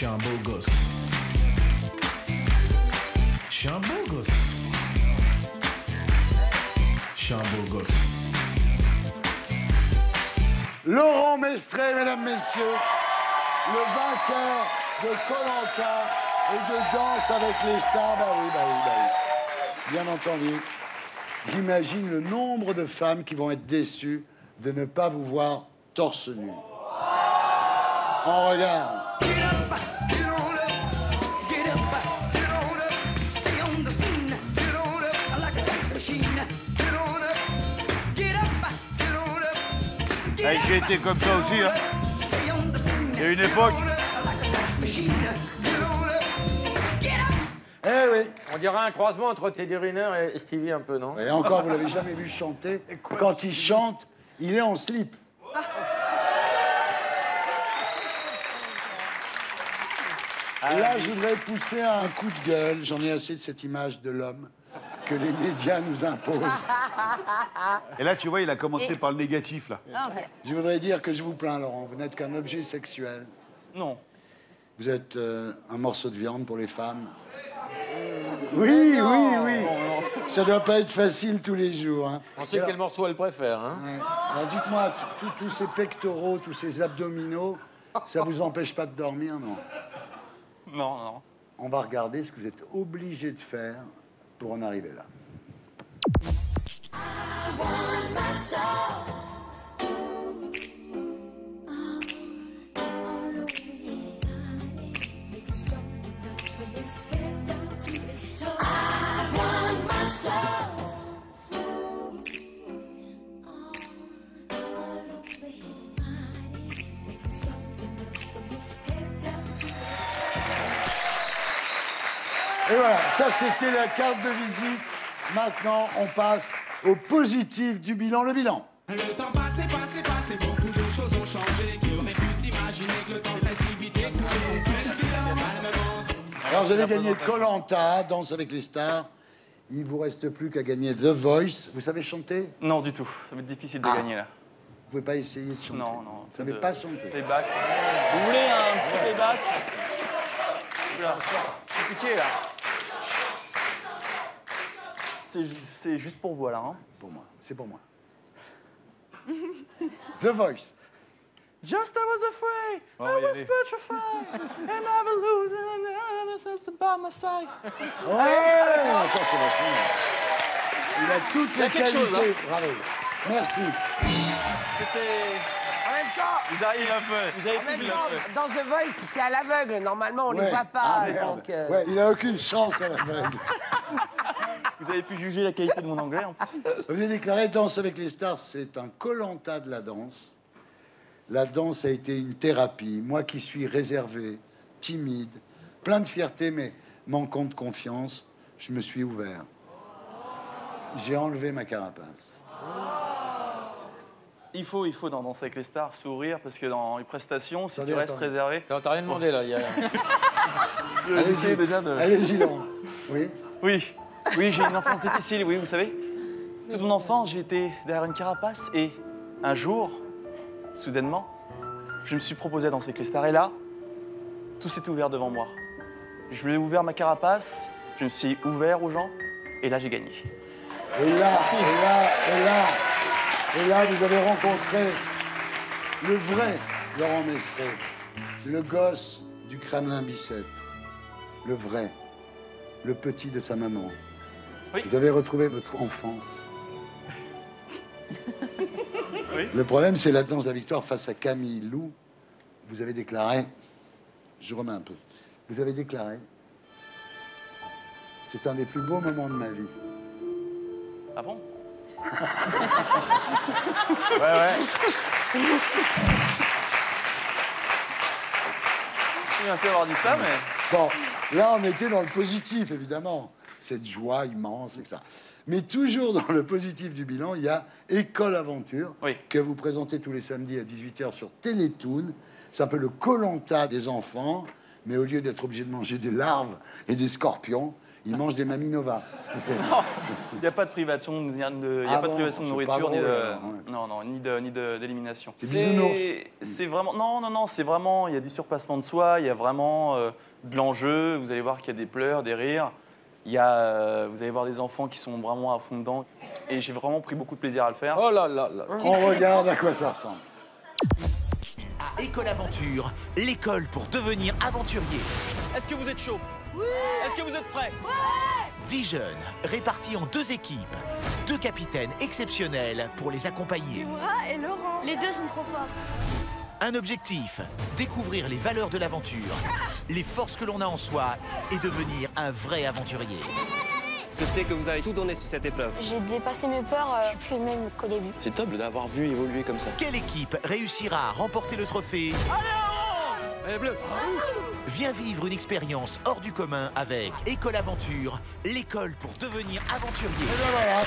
suis un beau gosse. Je suis un beau gosse. Je suis un beau gosse. Laurent Mestré, mesdames, messieurs, le vainqueur de Koh-Lanta et de Danse avec les stars. Bah oui. Bien entendu. J'imagine le nombre de femmes qui vont être déçues de ne pas vous voir torse nu. On regarde. Hey, j'ai été comme ça aussi, hein. Il y a une époque. Eh oui. On dirait un croisement entre Teddy Riner et Stevie un peu, non? Et encore, vous l'avez jamais vu chanter. Quand il chante, il est en slip. Et là, je voudrais pousser un coup de gueule. J'en ai assez de cette image de l'homme que les médias nous imposent. Et là, tu vois, il a commencé par le négatif, là. Je voudrais dire que je vous plains, Laurent. Vous n'êtes qu'un objet sexuel. Non. Vous êtes un morceau de viande pour les femmes. Oui. Ça doit pas être facile tous les jours. Hein. On sait quel morceau elle préfère, hein? Ouais. Alors dites-moi, tous ces pectoraux, tous ces abdominaux, ça vous empêche pas de dormir, non? Non. On va regarder ce que vous êtes obligé de faire pour en arriver là. Et voilà, ça c'était la carte de visite. Maintenant, on passe au positif du bilan. Le bilan. Le temps passé, beaucoup de choses ont changé. Qui aurait pu s'imaginer que le temps serait si vite écoulé? On fait le bilan. Alors, vous avez gagné Koh-Lanta, Danse avec les stars. Il vous reste plus qu'à gagner The Voice. Vous savez chanter? Non, du tout. Ça va être difficile de gagner, là. Vous pouvez pas essayer de chanter? Non. Vous savez pas chanter? Playback. Vous voulez un petit playback? Là, c'est piqué, là. C'est juste pour vous, là. Hein. Pour moi, c'est pour moi. The Voice. Just I was afraid, I was petrified, and I will lose it by my side. Ouais, attends, c'est vachement bien. Il a toutes les quelque qualités. chose, hein. Bravo. Merci. C'était... En même temps, Vous avez en même temps, dans The Voice, c'est à l'aveugle. Normalement, on ne Ouais. les voit pas. Ah, merde. Donc, Ouais, il a aucune chance à l'aveugle. Vous avez pu juger la qualité de mon anglais, en plus. Vous avez déclaré Danse avec les stars, c'est un Koh-Lanta de la danse. La danse a été une thérapie. Moi qui suis réservé, timide, plein de fierté, mais manquant de confiance, je me suis ouvert. J'ai enlevé ma carapace. Il faut dans Danse avec les stars sourire, parce que dans les prestations, si Attendez, tu restes attendez. réservé... Non, t'as rien demandé, là. Allez-y, déjà de... allez-y, Laurent. Oui. Oui, j'ai une enfance difficile, oui, vous savez. Toute mon enfance, j'ai été derrière une carapace et un jour, soudainement, je me suis proposé à danser avec les stars. Et là, tout s'est ouvert devant moi. Je lui ai ouvert ma carapace, je me suis ouvert aux gens et là, j'ai gagné. Et là, vous avez rencontré le vrai Laurent Mestré, le gosse du Kremlin-Bicêtre, le vrai, le petit de sa maman. Oui. Vous avez retrouvé votre enfance. Oui. Le problème, c'est la danse de la victoire face à Camille Lou. Vous avez déclaré, je remets un peu, vous avez déclaré, c'est un des plus beaux moments de ma vie. Ah bon? Ouais. Je viens un peu avoir dit ça, mais... Bon, là, on était dans le positif, évidemment. Cette joie immense, et ça. Mais toujours dans le positif du bilan, il y a École Aventure, Oui. que vous présentez tous les samedis à 18h sur Télétoon. C'est un peu le Koh-Lanta des enfants, mais au lieu d'être obligé de manger des larves et des scorpions, Ils mangent des Maminova. Il n'y a pas de privation de, privation de nourriture, ni de, non, ni d'élimination. C'est bisounours. C'est vraiment, non, c'est vraiment, il y a du surpassement de soi, il y a vraiment de l'enjeu. Vous allez voir qu'il y a des pleurs, des rires. Vous allez voir des enfants qui sont vraiment à fond dedans. Et j'ai vraiment pris beaucoup de plaisir à le faire. Oh là là là. On regarde à quoi ça ressemble. À École Aventure, l'école pour devenir aventurier. Est-ce que vous êtes chaud? Oui. Est-ce que vous êtes prêts? 10 jeunes, répartis en 2 équipes. 2 capitaines exceptionnels pour les accompagner. Laura et Laurent. Les deux sont trop forts. Un objectif, découvrir les valeurs de l'aventure, les forces que l'on a en soi et devenir un vrai aventurier. Je sais que vous avez tout donné sur cette épreuve. J'ai dépassé mes peurs, je suis plus le même qu'au début. C'est top d'avoir vu évoluer comme ça. Quelle équipe réussira à remporter le trophée? Allez, bleu. Viens vivre une expérience hors du commun avec École Aventure, l'école pour devenir aventurier. Et ben voilà.